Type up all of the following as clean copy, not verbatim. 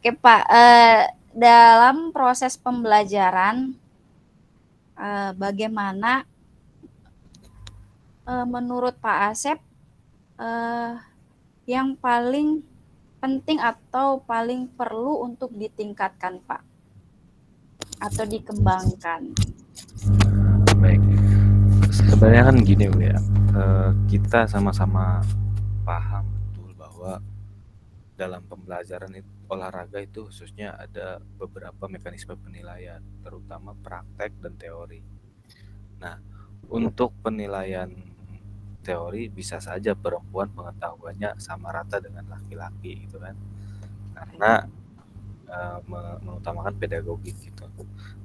Oke Pak, dalam proses pembelajaran, bagaimana menurut Pak Asep yang paling penting atau paling perlu untuk ditingkatkan Pak atau dikembangkan? Baik, sebenarnya kan gini Bu ya, kita sama-sama paham betul bahwa dalam pembelajaran olahraga itu khususnya ada beberapa mekanisme penilaian, terutama praktek dan teori. Nah, untuk penilaian teori bisa saja perempuan pengetahuannya sama rata dengan laki-laki gitu kan, karena mengutamakan pedagogi gitu.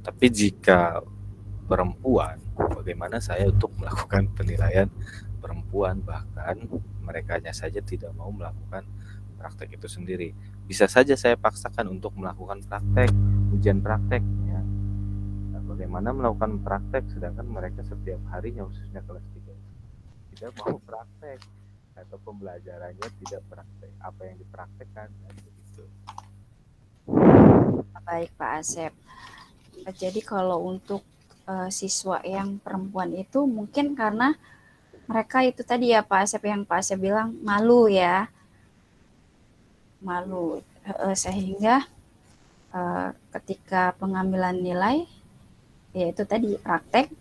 Tapi jika perempuan, bagaimana saya untuk melakukan penilaian perempuan, bahkan merekanya saja tidak mau melakukan praktek itu sendiri. Bisa saja saya paksakan untuk melakukan praktek, ujian prakteknya. Nah, bagaimana melakukan praktek sedangkan mereka setiap harinya khususnya kelas 3 tidak mau praktek atau pembelajarannya tidak praktek apa yang dipraktekkan dan begitu. Baik Pak Asep. Jadi kalau untuk siswa yang perempuan itu mungkin karena mereka itu tadi ya Pak Asep yang Pak Asep bilang malu ya, malu sehingga ketika pengambilan nilai yaitu tadi praktek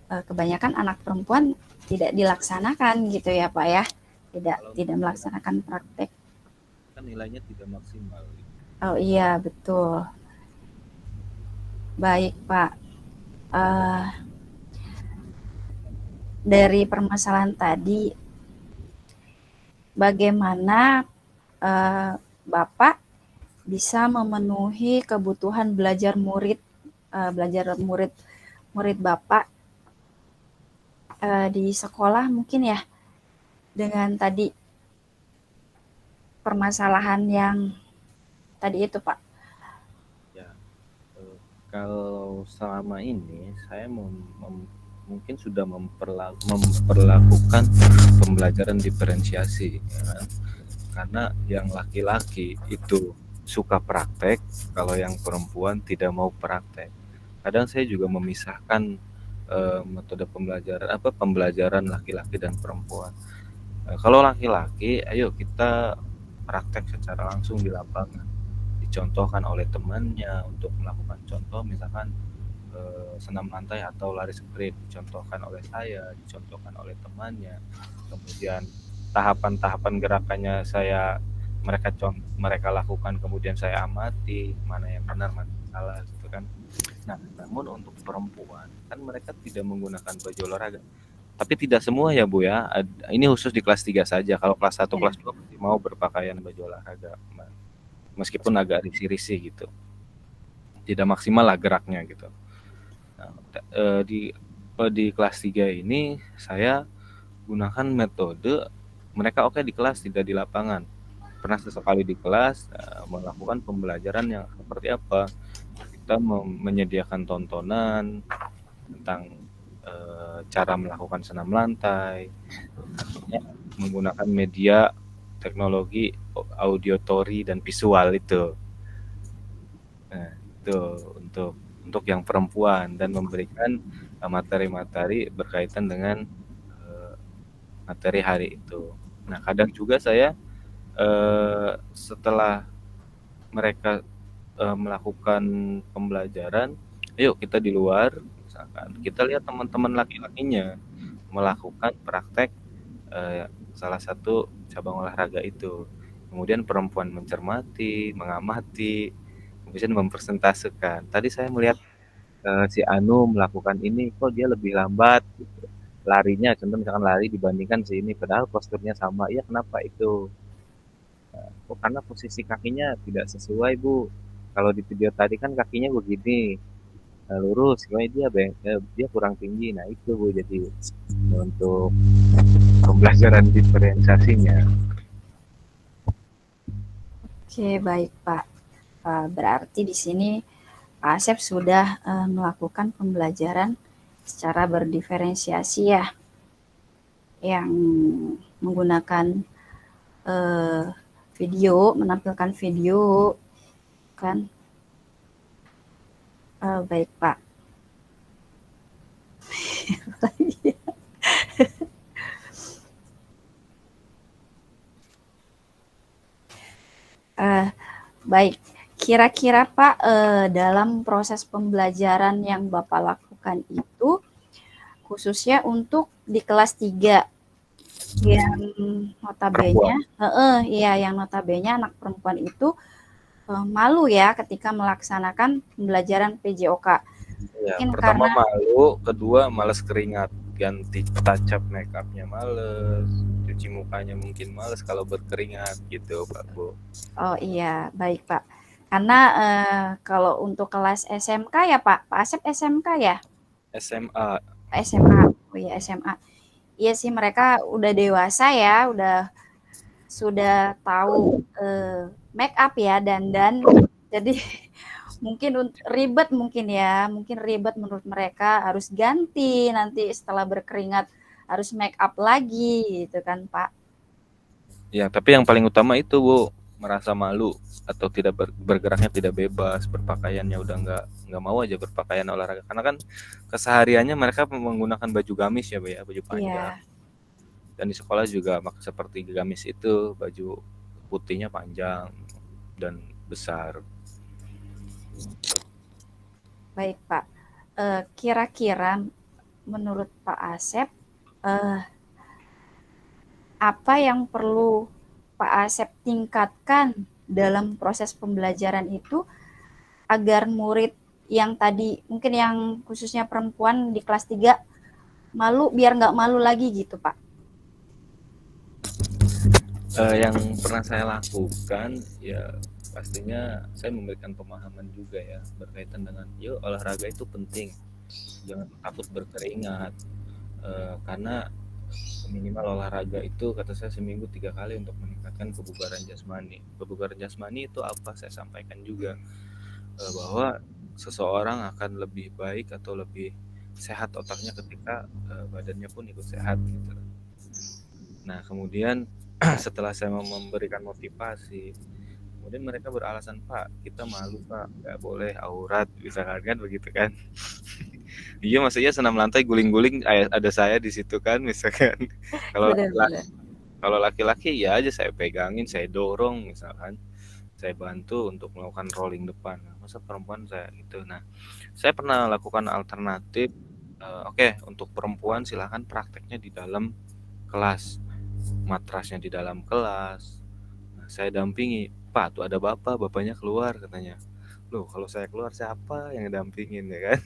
kebanyakan anak perempuan tidak dilaksanakan gitu ya Pak ya, tidak Kalau tidak tidak melaksanakan praktek. kan nilainya tidak maksimal. Oh iya betul. Baik Pak. Eh, dari permasalahan tadi, bagaimana eh, Bapak bisa memenuhi kebutuhan belajar murid murid Bapak di sekolah mungkin ya dengan tadi permasalahan yang tadi itu Pak. Ya, kalau selama ini saya mungkin sudah memperlakukan pembelajaran diferensiasi, ya kan? Karena yang laki-laki itu suka praktek, kalau yang perempuan tidak mau praktek. Kadang saya juga memisahkan metode pembelajaran laki-laki dan perempuan. Kalau laki-laki, ayo kita praktek secara langsung di lapangan, dicontohkan oleh temannya untuk melakukan contoh, misalkan senam lantai atau lari sprint, dicontohkan oleh saya, dicontohkan oleh temannya, kemudian tahapan-tahapan gerakannya mereka lakukan, kemudian saya amati mana yang benar mana yang salah gitu kan. Nah, namun untuk perempuan kan mereka tidak menggunakan baju olahraga, tapi tidak semua ya Bu ya. Ini khusus di kelas 3 saja. Kalau kelas satu Ya. kelas 2 masih mau berpakaian baju olahraga, meskipun agak risih-risih gitu, tidak maksimal lah geraknya gitu. Nah, di kelas 3 ini saya gunakan metode mereka oke di kelas tidak di lapangan. Pernah sesekali di kelas melakukan pembelajaran yang seperti apa? Kita menyediakan tontonan tentang cara melakukan senam lantai, artinya menggunakan media teknologi auditory dan visual itu. Nah, itu untuk yang perempuan dan memberikan materi-materi berkaitan dengan materi hari itu. Nah, kadang juga saya setelah mereka melakukan pembelajaran, ayo kita di luar, misalkan kita lihat teman-teman laki-lakinya melakukan praktek salah satu cabang olahraga itu. Kemudian perempuan mencermati, mengamati, kemudian mempresentasikan. Tadi saya melihat si Anu melakukan ini, kok dia lebih lambat gitu. Larinya, contoh misalkan lari dibandingkan si ini, padahal posturnya sama. Iya, kenapa itu? Oh, karena posisi kakinya tidak sesuai, Bu. Kalau di video tadi kan kakinya begini, lurus, kayaknya dia kurang tinggi. Nah, itu Bu, jadi untuk pembelajaran diferensiasinya. Oke, baik Pak. Berarti di sini Pak Asep sudah melakukan pembelajaran secara berdiferensiasi ya, yang menggunakan eh, video, menampilkan video kan. Baik Pak. Eh, Baik, kira-kira Pak, dalam proses pembelajaran yang Bapak lakukan itu, khususnya untuk di kelas 3 yang Perempuan. notabene iya, yang notabene anak perempuan itu, malu ya ketika melaksanakan pembelajaran PJOK. Ya, Mungkin pertama karena malu, kedua males keringat, ganti touch up make upnya males, cuci mukanya mungkin males kalau berkeringat gitu Pak Bu. oh iya, baik Pak. Karena, kalau untuk kelas SMK ya Pak? Pak Asep SMK ya? SMA. SMA? Oh iya SMA. Iya sih mereka udah dewasa ya, sudah tahu, make up ya, dandan. Jadi mungkin ribet mungkin ya, mungkin ribet menurut mereka harus ganti nanti setelah berkeringat harus make up lagi gitu kan Pak. Ya, tapi yang paling utama itu Bu, merasa malu atau tidak bergeraknya tidak bebas, berpakaiannya udah nggak mau aja berpakaian olahraga. Karena kan kesehariannya mereka menggunakan baju gamis ya Bu ya, baju panjang. Iya, Dan di sekolah juga seperti gamis itu, baju putihnya panjang dan besar. baik Pak. Kira-kira menurut Pak Asep, eh, apa yang perlu Pak Asep tingkatkan dalam proses pembelajaran itu agar murid yang tadi mungkin yang khususnya perempuan di kelas 3 malu biar nggak malu lagi gitu Pak. Yang pernah saya lakukan ya pastinya saya memberikan pemahaman juga ya berkaitan dengan yuk olahraga itu penting, jangan takut berkeringat. Karena minimal olahraga itu kata saya seminggu 3 kali untuk meningkatkan kebugaran jasmani. Kebugaran jasmani itu apa saya sampaikan juga, bahwa seseorang akan lebih baik atau lebih sehat otaknya ketika badannya pun ikut sehat gitu. Nah kemudian setelah saya memberikan motivasi, kemudian mereka beralasan, Pak kita malu Pak, nggak boleh aurat misalkan kan begitu kan. Iya maksudnya senam lantai guling-guling ada saya di situ kan misalkan. Kalau laki-laki, Benar-benar. kalau laki-laki ya aja saya pegangin, saya dorong misalkan, saya bantu untuk melakukan rolling depan. Nah, masa perempuan saya gitu. Nah, saya pernah lakukan alternatif. Oke, untuk perempuan silahkan prakteknya di dalam kelas, matrasnya di dalam kelas. Nah, saya dampingi, Pak tuh ada bapak, bapaknya keluar katanya. Loh kalau saya keluar siapa yang dampingin ya kan?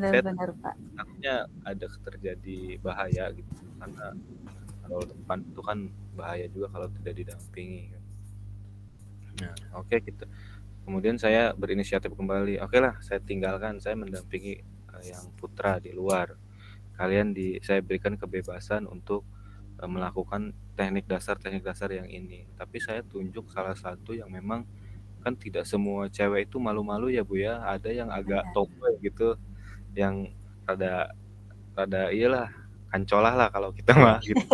Saya Benar-benar Pak. takutnya ada terjadi bahaya gitu karena kalau depan itu kan bahaya juga kalau tidak didampingi kan. Nah, oke gitu. Kemudian saya berinisiatif kembali. Oke lah, saya tinggalkan, saya mendampingi yang putra di luar. Saya berikan kebebasan untuk melakukan teknik dasar yang ini. Tapi saya tunjuk salah satu yang memang kan tidak semua cewek itu malu-malu ya Bu ya. Ada yang agak Benar. tomboy gitu, yang rada rada iyalah kancolah lah kalau kita mah gitu.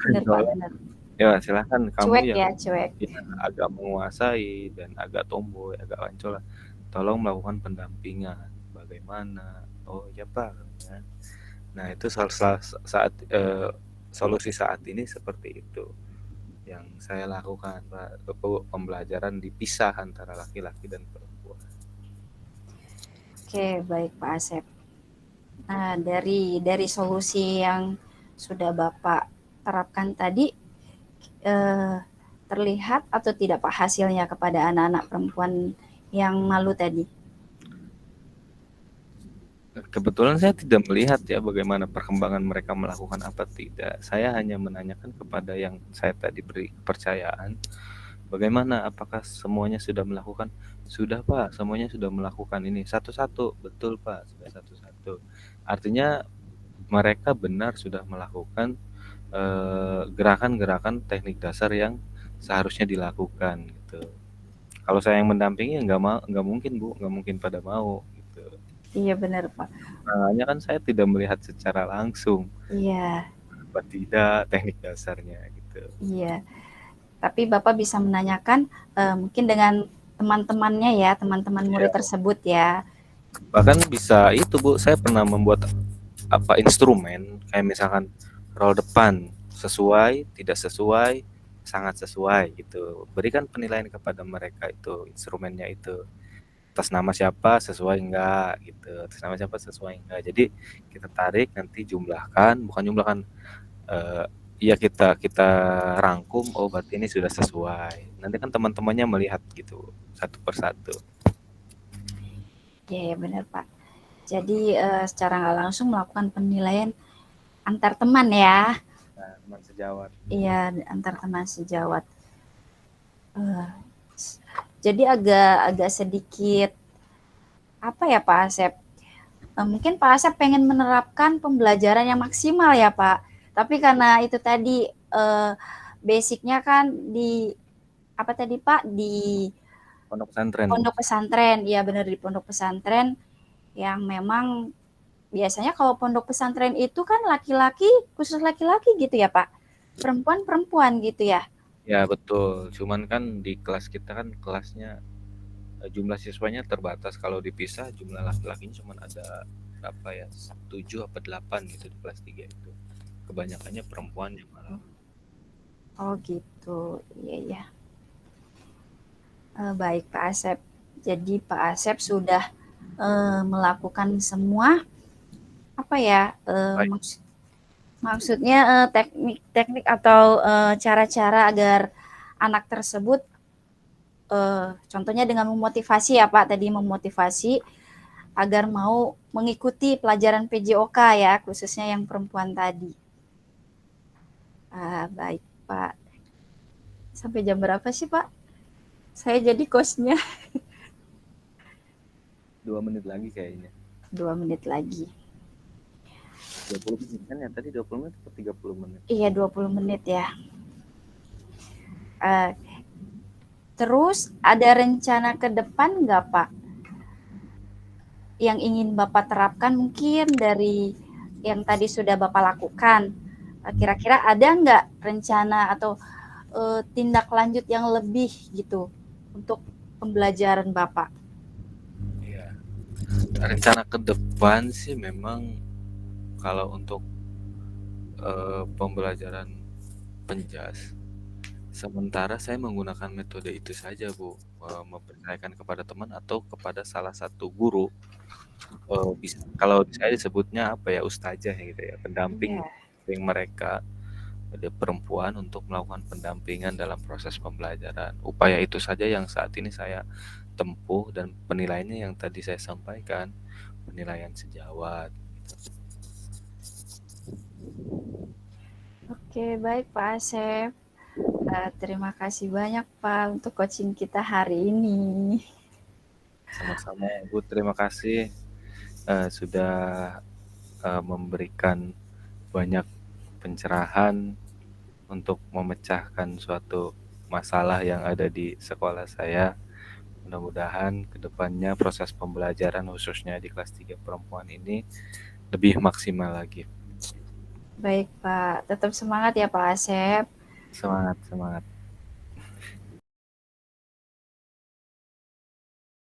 Benar Pak, Kancolah. benar. Ya silahkan kamu Cuek yang ya, cuek. ya, agak menguasai dan agak tomboy, agak kancolah. Tolong melakukan pendampingan. Bagaimana? Oh ya Pak. Ya. Nah itu saat solusi saat ini seperti itu yang saya lakukan Pak. Pembelajaran dipisah antara laki-laki dan perempuan. Oke, baik Pak Asep. Nah, dari solusi yang sudah Bapak terapkan tadi, eh, terlihat atau tidak Pak hasilnya kepada anak-anak perempuan yang malu tadi? Kebetulan saya tidak melihat ya bagaimana perkembangan mereka melakukan apa tidak. Saya hanya menanyakan kepada yang saya tadi beri kepercayaan. Bagaimana? Apakah semuanya sudah melakukan? Sudah Pak, semuanya sudah melakukan ini satu-satu. Betul Pak, sudah satu-satu. Artinya mereka benar sudah melakukan gerakan-gerakan teknik dasar yang seharusnya dilakukan gitu. Kalau saya yang mendampingi nggak mungkin Bu, nggak mungkin pada mau gitu. Iya benar Pak. Makanya kan saya tidak melihat secara langsung Iya, apa tidak teknik dasarnya gitu. iya. Tapi Bapak bisa menanyakan mungkin dengan teman-temannya ya, teman-teman murid Iya. tersebut ya. Bahkan bisa itu Bu, saya pernah membuat instrumen kayak misalkan roll depan sesuai, tidak sesuai, sangat sesuai gitu. Berikan penilaian kepada mereka itu instrumennya itu. Atas nama siapa sesuai enggak gitu. Atas nama siapa sesuai enggak. Jadi kita tarik nanti jumlahkan, bukan jumlahkan eh ya kita kita rangkum, oh berarti ini sudah sesuai. Nanti kan teman-temannya melihat gitu satu persatu. Iya, ya benar Pak. Jadi secara nggak langsung melakukan penilaian antar teman ya. Nah, teman sejawat. Iya, antar teman sejawat. Eh, jadi agak agak sedikit apa ya Pak Asep? Mungkin Pak Asep pengen menerapkan pembelajaran yang maksimal ya Pak. Tapi karena itu tadi basicnya kan di apa tadi Pak di Pondok pesantren, Bu. pondok pesantren, ya benar di pondok pesantren yang memang biasanya kalau pondok pesantren itu kan laki-laki, khusus laki-laki gitu ya Pak. Perempuan-perempuan gitu ya. Ya betul, cuman kan di kelas kita kan kelasnya jumlah siswanya terbatas. Kalau dipisah jumlah laki-lakinya cuma ada berapa ya? 7 apa 8 gitu di kelas 3 itu. Kebanyakannya perempuan yang malah. Oh gitu, iya ya. Baik Pak Asep. Jadi Pak Asep sudah melakukan semua apa ya Baik. maksudnya teknik-teknik atau cara-cara agar anak tersebut contohnya dengan memotivasi ya Pak tadi memotivasi agar mau mengikuti pelajaran PJOK ya khususnya yang perempuan tadi. Baik Pak. Sampai jam berapa sih Pak? Saya jadi kosnya. 2 menit lagi kayaknya. 2 menit lagi. 20 menit kan ya tadi 20 menit atau 30 menit? Iya 20 menit ya. Uh, Terus ada rencana ke depan nggak Pak? Yang ingin Bapak terapkan mungkin dari yang tadi sudah Bapak lakukan. Kira-kira ada nggak rencana atau tindak lanjut yang lebih gitu untuk pembelajaran Bapak? Iya. Rencana ke depan sih memang kalau untuk pembelajaran penjas sementara saya menggunakan metode itu saja Bu, mempercayakan kepada teman atau kepada salah satu guru, bisa kalau saya disebutnya apa ya, ustazah gitu ya, pendamping Iya. mereka, perempuan untuk melakukan pendampingan dalam proses pembelajaran. Upaya itu saja yang saat ini saya tempuh dan penilaiannya yang tadi saya sampaikan, penilaian sejawat. Oke, baik Pak Asep. Terima kasih banyak Pak untuk coaching kita hari ini. Sama-sama Bu, terima kasih sudah memberikan banyak pencerahan untuk memecahkan suatu masalah yang ada di sekolah saya. Mudah-mudahan kedepannya proses pembelajaran khususnya di kelas 3 perempuan ini lebih maksimal lagi. Baik Pak, tetap semangat ya Pak Asep. Semangat, semangat.